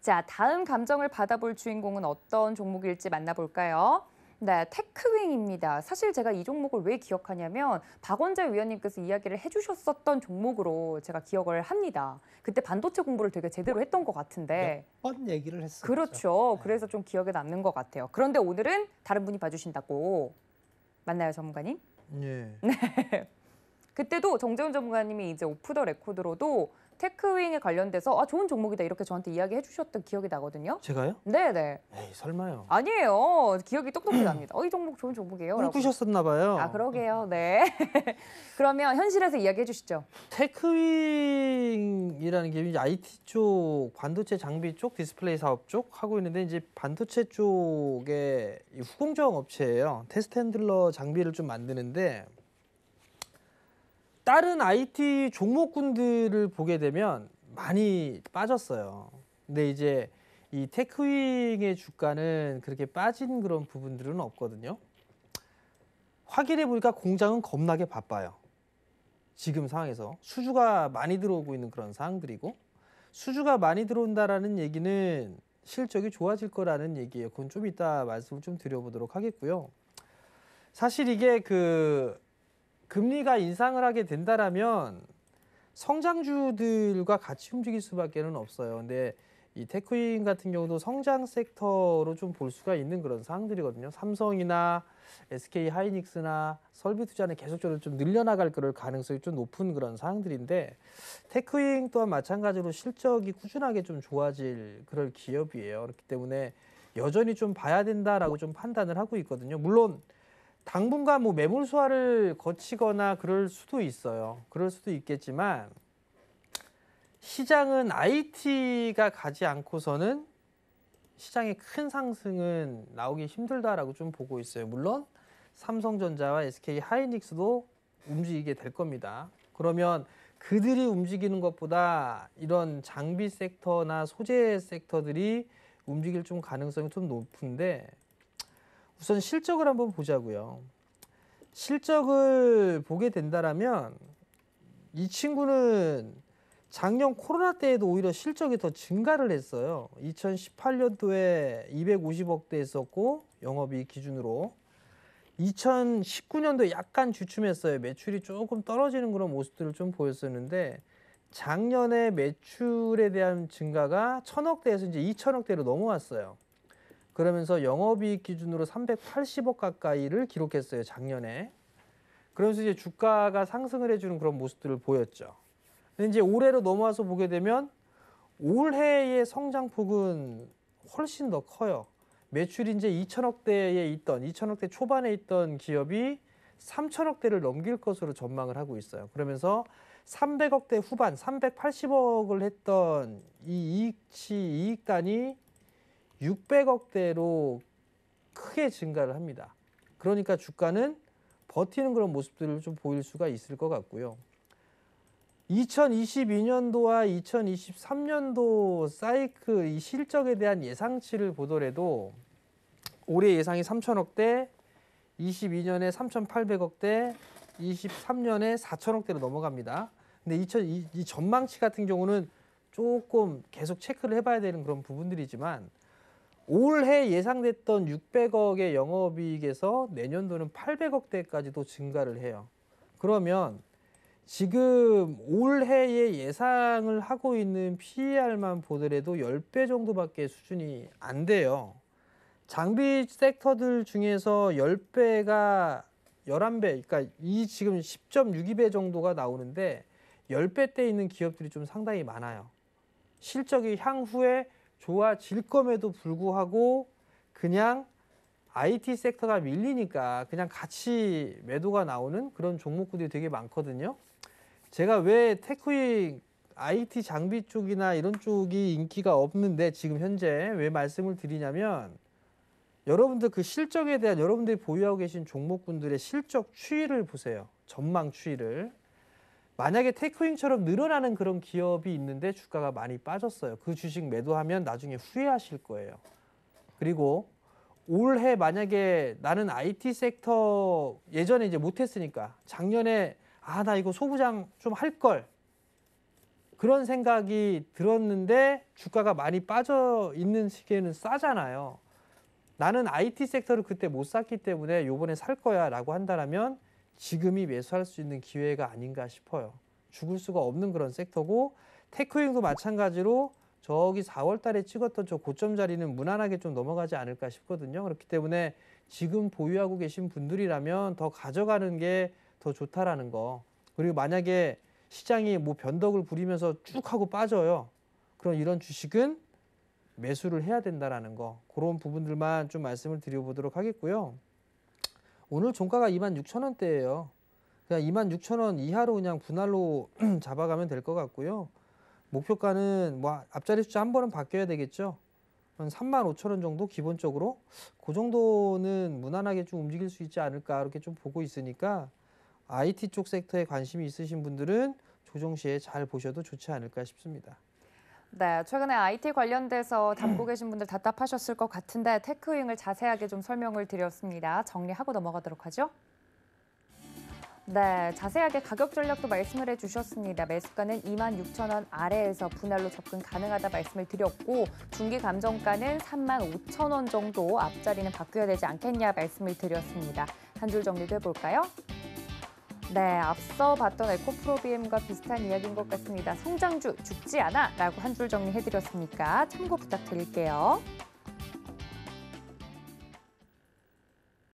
자, 다음 감정을 받아볼 주인공은 어떤 종목일지 만나볼까요? 네, 테크윙입니다. 사실 제가 이 종목을 왜 기억하냐면 박원재 위원님께서 이야기를 해주셨었던 종목으로 제가 기억을 합니다. 그때 반도체 공부를 되게 제대로 했던 것 같은데. 몇 번 얘기를 했었죠. 그렇죠. 네. 그래서 좀 기억에 남는 것 같아요. 그런데 오늘은 다른 분이 봐주신다고. 맞나요, 전문가님? 예. 그때도 정재훈 전문가님이 이제 오프 더 레코드로도 테크윙에 관련돼서 좋은 종목이다 이렇게 저한테 이야기해 주셨던 기억이 나거든요. 제가요? 네네. 에이, 설마요. 아니에요. 기억이 똑똑히 납니다. 이 종목 좋은 종목이에요. 라고. 꿈꾸셨었나 봐요. 그러게요. 네. 그러면 현실에서 이야기해 주시죠. 테크윙이라는 게 이제 IT 쪽, 반도체 장비 쪽, 디스플레이 사업 쪽 하고 있는데 이제 반도체 쪽의 후공정 업체예요. 테스트 핸들러 장비를 좀 만드는데 다른 IT 종목군들을 보게 되면 많이 빠졌어요. 근데 이제 이 테크윙의 주가는 그렇게 빠진 그런 부분들은 없거든요. 확인해 보니까 공장은 겁나게 바빠요. 지금 상황에서 수주가 많이 들어오고 있는 그런 상황들이고, 수주가 많이 들어온다라는 얘기는 실적이 좋아질 거라는 얘기예요. 그건 좀 이따 말씀을 좀 드려보도록 하겠고요. 사실 이게 금리가 인상을 하게 된다라면 성장주들과 같이 움직일 수밖에는 없어요. 근데 이 테크윙 같은 경우도 성장 섹터로 좀 볼 수가 있는 그런 상황들이거든요. 삼성이나 SK 하이닉스나 설비투자는 계속적으로 좀 늘려나갈 그럴 가능성이 좀 높은 그런 상황들인데 테크윙 또한 마찬가지로 실적이 꾸준하게 좀 좋아질 그럴 기업이에요. 그렇기 때문에 여전히 좀 봐야 된다라고 좀 판단을 하고 있거든요. 물론 당분간 뭐 매물 소화를 거치거나 그럴 수도 있어요. 그럴 수도 있겠지만 시장은 IT가 가지 않고서는 시장의 큰 상승은 나오기 힘들다라고 좀 보고 있어요. 물론 삼성전자와 SK 하이닉스도 움직이게 될 겁니다. 그러면 그들이 움직이는 것보다 이런 장비 섹터나 소재 섹터들이 움직일 좀 가능성이 좀 높은데 우선 실적을 한번 보자고요. 실적을 보게 된다라면 이 친구는 작년 코로나 때에도 오히려 실적이 더 증가를 했어요. 2018년도에 250억대 했었고 영업이익 기준으로 2019년도에 약간 주춤했어요. 매출이 조금 떨어지는 그런 모습들을 좀 보였었는데 작년에 매출에 대한 증가가 1000억대에서 이제 2000억대로 넘어왔어요. 그러면서 영업이익 기준으로 380억 가까이를 기록했어요. 작년에. 그러면서 이제 주가가 상승을 해주는 그런 모습들을 보였죠. 근데 이제 올해로 넘어와서 보게 되면 올해의 성장폭은 훨씬 더 커요. 매출이 이제 2천억대 초반에 있던 기업이 3천억대를 넘길 것으로 전망을 하고 있어요. 그러면서 300억대 후반, 380억을 했던 이 이익단이 600억대로 크게 증가를 합니다. 그러니까 주가는 버티는 그런 모습들을 좀 보일 수가 있을 것 같고요. 2022년도와 2023년도 사이클 이 실적에 대한 예상치를 보더라도 올해 예상이 3천억대, 22년에 3,800억대, 23년에 4천억대로 넘어갑니다. 근데 이 전망치 같은 경우는 조금 계속 체크를 해봐야 되는 그런 부분들이지만 올해 예상됐던 600억의 영업이익에서 내년도는 800억대까지도 증가를 해요. 그러면 지금 올해의 예상을 하고 있는 PER만 보더라도 10배 정도밖에 수준이 안 돼요. 장비 섹터들 중에서 10배가 11배, 그러니까 이 지금 10.62배 정도가 나오는데 10배대 있는 기업들이 좀 상당히 많아요. 실적이 향후에 좋아질 검에도 불구하고 그냥 IT 섹터가 밀리니까 그냥 같이 매도가 나오는 그런 종목들이 되게 많거든요. 제가 왜 테크윙 IT 장비 쪽이나 이런 쪽이 인기가 없는데 지금 현재 왜 말씀을 드리냐면 여러분들 그 실적에 대한 여러분들이 보유하고 계신 종목군들의 실적 추이를 보세요. 전망 추이를. 만약에 테크윙처럼 늘어나는 그런 기업이 있는데 주가가 많이 빠졌어요. 그 주식 매도하면 나중에 후회하실 거예요. 그리고 올해 만약에 나는 IT 섹터 예전에 이제 못했으니까 작년에 나 이거 소부장 좀 할 걸. 그런 생각이 들었는데 주가가 많이 빠져 있는 시기에는 싸잖아요. 나는 IT 섹터를 그때 못 샀기 때문에 요번에 살 거야 라고 한다면 지금이 매수할 수 있는 기회가 아닌가 싶어요. 죽을 수가 없는 그런 섹터고 테크윙도 마찬가지로 저기 4월 달에 찍었던 저 고점 자리는 무난하게 좀 넘어가지 않을까 싶거든요. 그렇기 때문에 지금 보유하고 계신 분들이라면 더 가져가는 게 더 좋다라는 거. 그리고 만약에 시장이 뭐 변덕을 부리면서 쭉 하고 빠져요. 그럼 이런 주식은 매수를 해야 된다라는 거. 그런 부분들만 좀 말씀을 드려보도록 하겠고요. 오늘 종가가 26,000원대예요. 그냥 26,000원 이하로 그냥 분할로 잡아가면 될 것 같고요. 목표가는 뭐 앞자리 숫자 한 번은 바뀌어야 되겠죠. 한 35,000원 정도 기본적으로 그 정도는 무난하게 좀 움직일 수 있지 않을까 이렇게 좀 보고 있으니까 IT 쪽 섹터에 관심이 있으신 분들은 조정 시에 잘 보셔도 좋지 않을까 싶습니다. 네, 최근에 IT 관련돼서 담고 계신 분들 답답하셨을 것 같은데 테크윙을 자세하게 좀 설명을 드렸습니다. 정리하고 넘어가도록 하죠. 네, 자세하게 가격 전략도 말씀을 해주셨습니다. 매수가는 26,000원 아래에서 분할로 접근 가능하다 말씀을 드렸고 중기 감정가는 35,000원 정도 앞자리는 바뀌어야 되지 않겠냐 말씀을 드렸습니다. 한 줄 정리도 해볼까요? 네, 앞서 봤던 에코프로비엠과 비슷한 이야기인 것 같습니다. 성장주 죽지 않아 라고 한 줄 정리해드렸으니까 참고 부탁드릴게요.